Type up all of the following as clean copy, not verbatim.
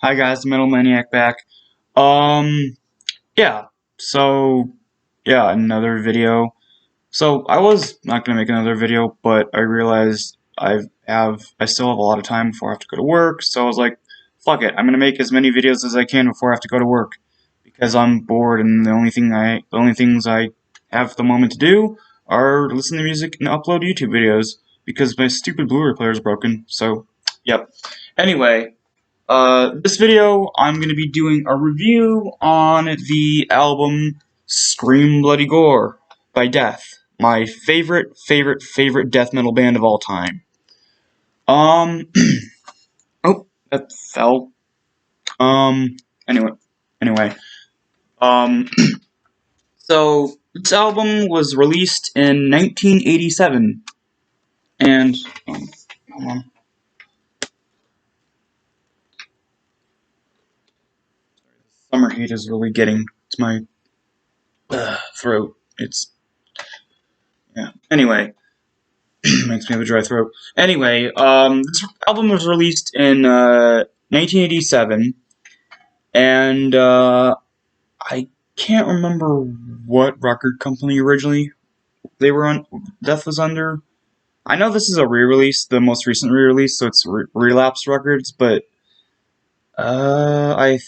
Hi guys, the Metal Maniac back. Um, yeah, so, another video. So, I was not gonna make another video, but I realized I still have a lot of time before I have to go to work, so I was like, fuck it, I'm gonna make as many videos as I can before I have to go to work. Because I'm bored and the only things I have at the moment to do are listen to music and upload YouTube videos, because my stupid Blu-ray player is broken, so, yep. Anyway, this video, I'm going to be doing a review on the album Scream Bloody Gore by Death, my favorite death metal band of all time. Um, oh, that fell. Um, anyway, anyway, um, so this album was released in 1987, and, hold on. Summer heat is really getting to my throat. Yeah. Anyway, makes me have a dry throat. Anyway, this album was released in 1987, and I can't remember what record company originally they were on. Death was under. I know this is a re-release, the most recent re-release, so it's Relapse Records, but I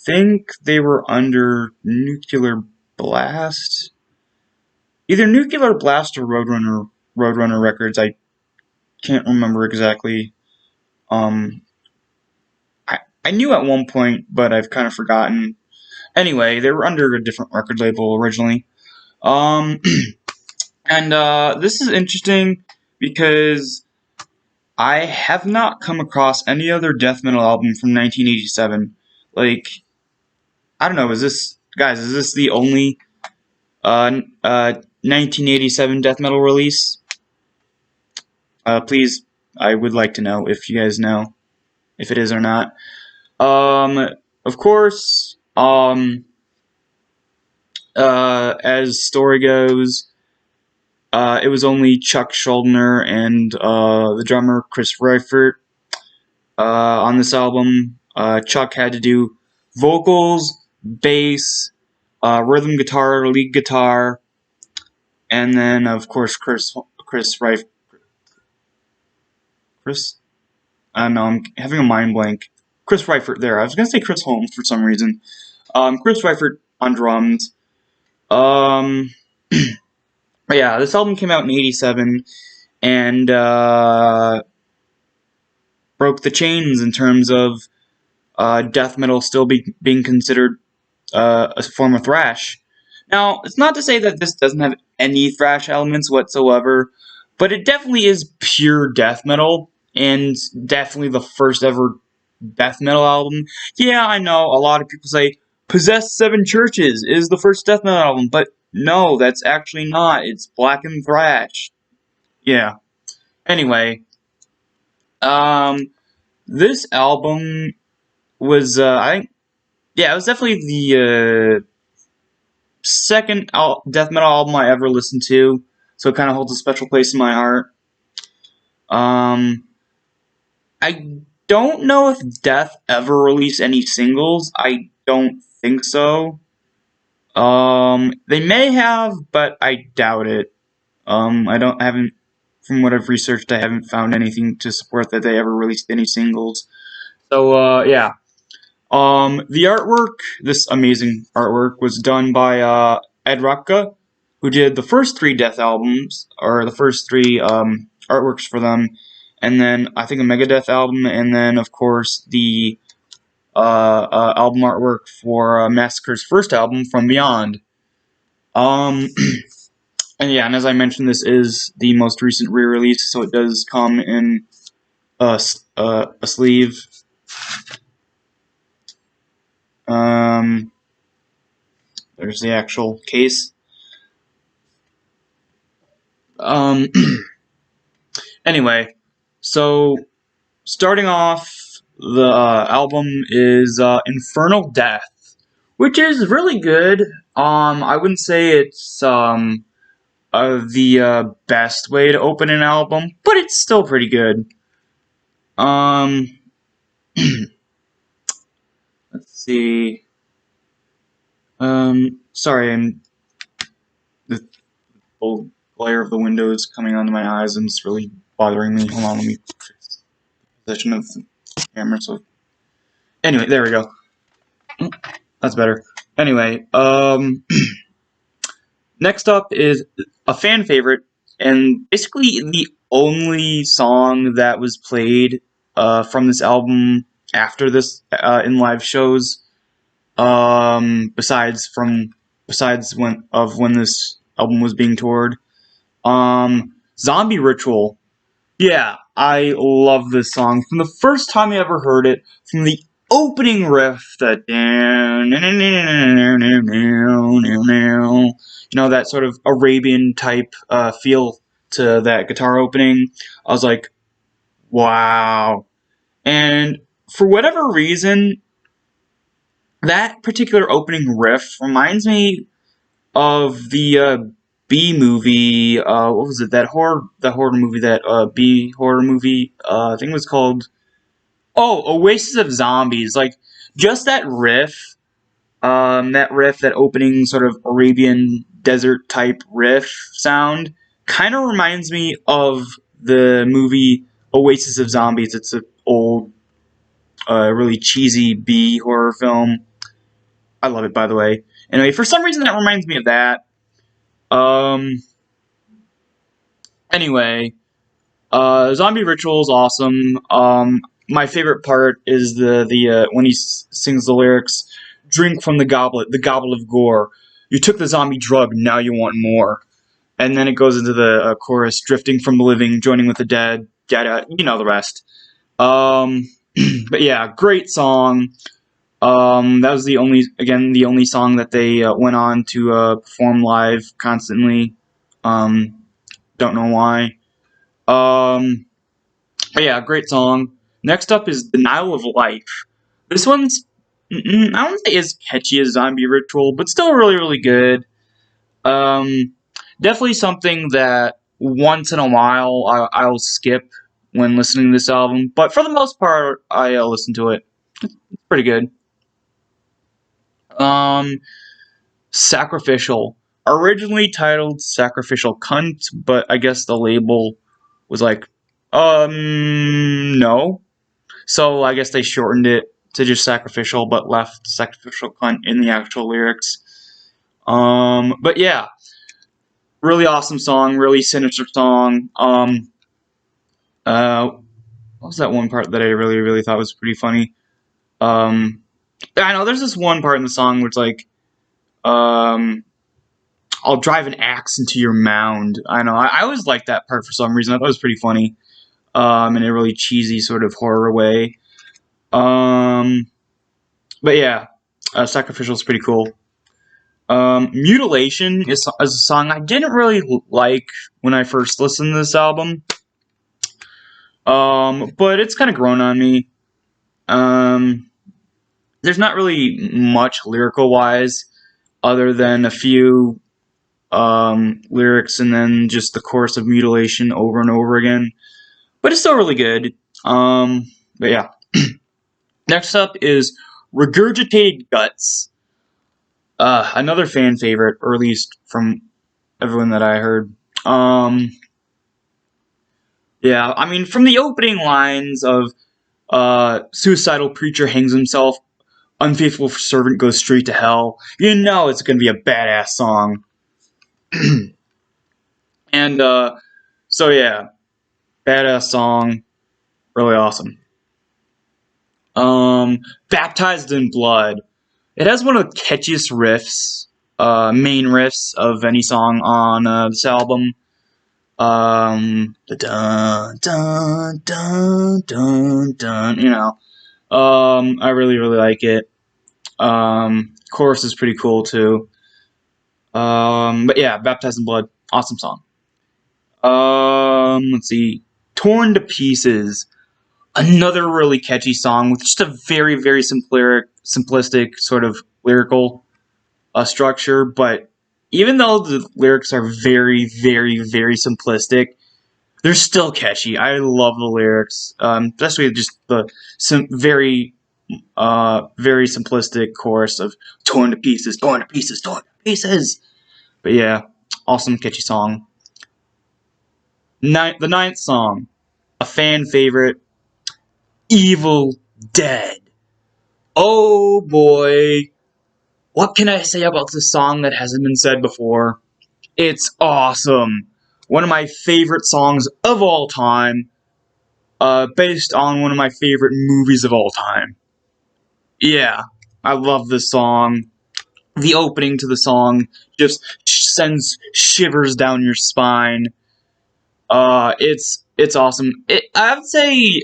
think they were under Nuclear Blast, either Nuclear Blast or Roadrunner Records. I can't remember exactly. Um, I knew at one point, but I've kind of forgotten. Anyway, they were under a different record label originally. Um, and this is interesting because I have not come across any other death metal album from 1987. Like, I don't know, is this the only 1987 death metal release? Please, I would like to know if you guys know if it is or not. Of course, as story goes, it was only Chuck Schuldiner and the drummer Chris Reifert on this album. Chuck had to do vocals, bass, rhythm guitar, lead guitar, and then of course Chris Reif. Chris. I don't know. I'm having a mind blank. Chris Reifert there. I was gonna say Chris Holmes for some reason. Chris Reifert on drums. Um, yeah, this album came out in '87 and broke the chains in terms of death metal still being considered a form of thrash. Now, it's not to say that this doesn't have any thrash elements whatsoever, but it definitely is pure death metal, and definitely the first ever death metal album. Yeah, I know, a lot of people say Possessed Seven Churches is the first death metal album, but no, that's actually not. It's black and thrash. Yeah. Anyway, um, this album was, it was definitely the second death metal album I ever listened to, so it kind of holds a special place in my heart. Um, I don't know if Death ever released any singles. I don't think so. They may have, but I doubt it. I haven't, from what I've researched, I haven't found anything to support that they ever released any singles. So, yeah. The artwork, this amazing artwork, was done by, Ed Rucka, who did the first three Death albums, or the first three, artworks for them, and then, I think, a Megadeth album, and then, of course, the, album artwork for, Massacre's first album, From Beyond. Um, and yeah, and as I mentioned, this is the most recent re-release, so it does come in a sleeve. Um, there's the actual case. Um, anyway, so starting off, the album is Infernal Death, which is really good. I wouldn't say it's the best way to open an album, but it's still pretty good. Um, see. Sorry, the old glare of the windows coming onto my eyes and it's really bothering me. Hold on, let me fix the position of the camera. So, anyway, there we go. That's better. Anyway, next up is a fan favorite, and basically the only song that was played from this album after this in live shows. Besides when this album was being toured. Zombie Ritual. Yeah, I love this song. From the first time I ever heard it, from the opening riff, that that sort of Arabian type feel to that guitar opening, I was like, wow. And for whatever reason, that particular opening riff reminds me of the B movie. What was it? The horror movie. That B horror movie. I think it was called. Oh, Oasis of Zombies. Like just that riff. That opening sort of Arabian desert type riff sound, kind of reminds me of the movie Oasis of Zombies. It's an old, really cheesy B horror film. I love it, by the way. Anyway, for some reason that reminds me of that. Um. Anyway, Zombie Ritual is awesome. My favorite part is the when he sings the lyrics, "Drink from the goblet of gore. You took the zombie drug, now you want more." And then it goes into the chorus, "Drifting from the living, joining with the dead." Yada, you know the rest. Um, but yeah, great song. That was the only song that they went on to perform live constantly. Don't know why. But yeah, great song. Next up is Denial of Life. This one's, I wouldn't say as catchy as Zombie Ritual, but still really, really good. Definitely something that once in a while I'll skip when listening to this album, but for the most part, I listen to it. It's pretty good. Um, Sacrificial. Originally titled Sacrificial Cunt, but I guess the label was like, no. So I guess they shortened it to just Sacrificial, but left Sacrificial Cunt in the actual lyrics. But yeah, really awesome song, really sinister song. What was that one part that I really, really thought was pretty funny? Um, I know there's this one part in the song where it's like, um, I'll drive an axe into your mound. I know. I always liked that part for some reason. I thought it was pretty funny. In a really cheesy sort of horror way. But yeah, Sacrificial is pretty cool. Mutilation is a song I didn't really like when I first listened to this album. But it's kind of grown on me. There's not really much lyrical wise, other than a few lyrics and then just the chorus of Mutilation over and over again. But it's still really good. But yeah. Next up is Regurgitated Guts. Another fan favorite, or at least from everyone that I heard. Yeah, I mean, from the opening lines of suicidal preacher hangs himself, unfaithful servant goes straight to hell, you know it's going to be a badass song. And so yeah, badass song, really awesome. Baptized in Blood. It has one of the catchiest riffs, main riffs of any song on this album. The dun dun dun dun dun. I really really like it. Chorus is pretty cool too. But yeah, Baptized in Blood, awesome song. Let's see, Torn to Pieces. Another really catchy song with just a very, very simplistic sort of lyrical structure. But even though the lyrics are very, very, very simplistic, they're still catchy. I love the lyrics, especially just the very very simplistic chorus of torn to pieces, torn to pieces, torn to pieces. But yeah, awesome catchy song. The ninth song, a fan favorite, Evil Dead. Oh boy, what can I say about this song that hasn't been said before? It's awesome. One of my favorite songs of all time, based on one of my favorite movies of all time. Yeah, I love this song. The opening to the song just sends shivers down your spine. It's awesome. I would say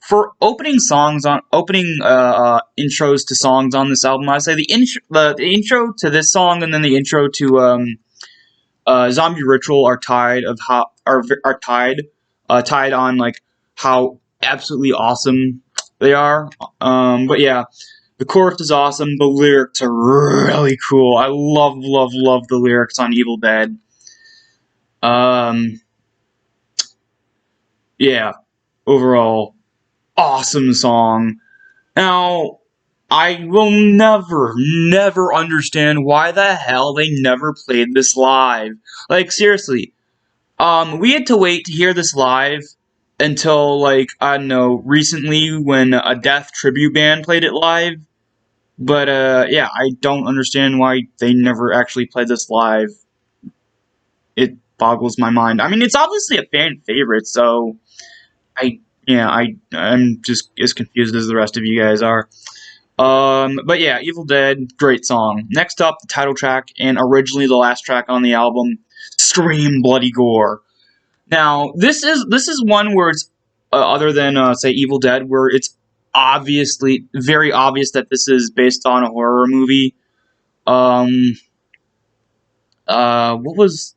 for opening songs on opening intros to songs on this album, I'd say the intro to this song and then the intro to Zombie Ritual are tied of how are tied on like how absolutely awesome they are. But yeah, the chorus is awesome. The lyrics are really cool. I love the lyrics on Evil Dead. Um, yeah, overall, awesome song. Now, I will never understand why the hell they never played this live. Like, seriously, we had to wait to hear this live until, like, I don't know, recently when a Death tribute band played it live. But, yeah, I don't understand why they never actually played this live. It boggles my mind. I mean, it's obviously a fan favorite, so I'm just as confused as the rest of you guys are. But yeah, Evil Dead, great song. Next up, the title track, and originally the last track on the album, Scream Bloody Gore. Now, this is one where it's other than say Evil Dead, where it's obviously very obvious that this is based on a horror movie. Um, what was?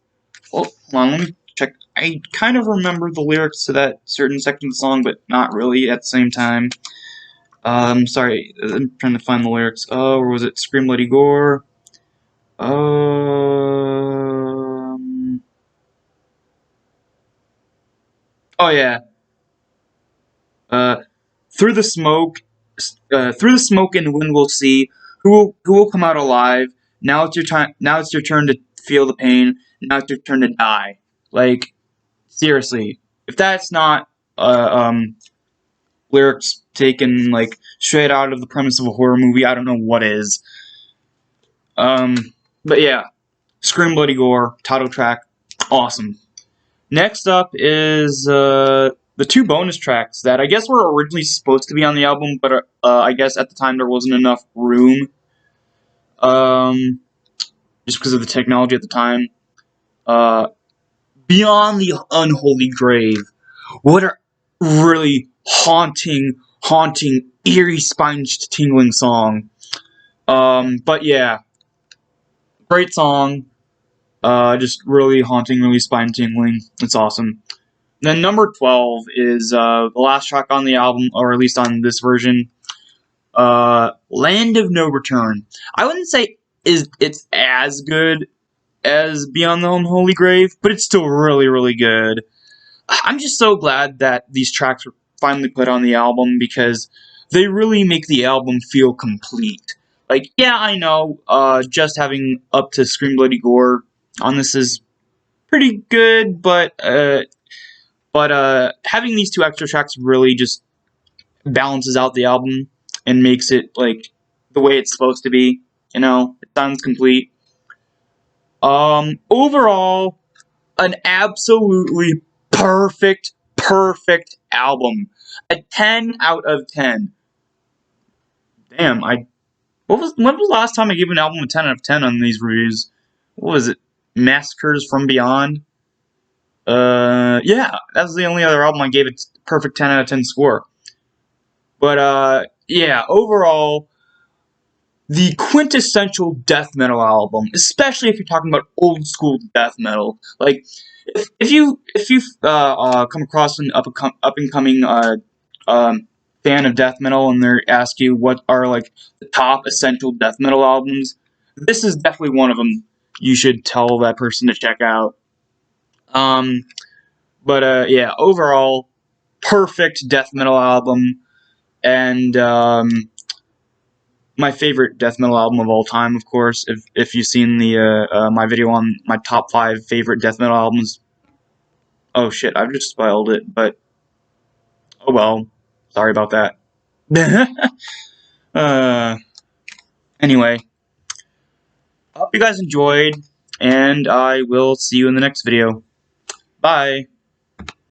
Oh, hold on, let me check. I kind of remember the lyrics to that certain section of the song, but not really at the same time. Sorry, I'm trying to find the lyrics. Or was it Scream Bloody Gore? Um. Oh yeah. Uh, through the smoke, through the smoke and the wind, we'll see who will come out alive. Now it's your time. Now it's your turn to feel the pain. Now it's your turn to die. Like seriously, if that's not lyrics taken like straight out of the premise of a horror movie, I don't know what is. Um, but yeah, Scream Bloody Gore title track, awesome. Next up is the two bonus tracks that I guess were originally supposed to be on the album, but I guess at the time there wasn't enough room, um, just because of the technology at the time. Uh, Beyond the Unholy Grave. What a really haunting, eerie, spine-tingling song. But yeah, great song. Just really haunting, really spine-tingling. It's awesome. Then number 12 is the last track on the album, or at least on this version, Land of No Return. I wouldn't say it's as good as Beyond the Unholy Grave, but it's still really good. I'm just so glad that these tracks were finally put on the album because they really make the album feel complete. Like, yeah, I know, just having up to Scream Bloody Gore on this is pretty good, but having these two extra tracks really just balances out the album and makes it like the way it's supposed to be. You know, it sounds complete. Overall, an absolutely perfect album. A 10 out of 10. Damn, when was the last time I gave an album a 10 out of 10 on these reviews? What was it? Massacres from Beyond? Yeah, that's the only other album I gave it perfect 10 out of 10 score. But, yeah, overall, the quintessential death metal album, especially if you're talking about old school death metal. Like, if you come across an up and coming fan of death metal and they ask you what are like the top essential death metal albums, this is definitely one of them. You should tell that person to check out. But yeah, overall, perfect death metal album. and my favorite death metal album of all time, of course. If you've seen the my video on my top 5 favorite death metal albums, oh shit, I've just spoiled it, but oh well, sorry about that. uh, anyway, I hope you guys enjoyed, and I will see you in the next video. Bye.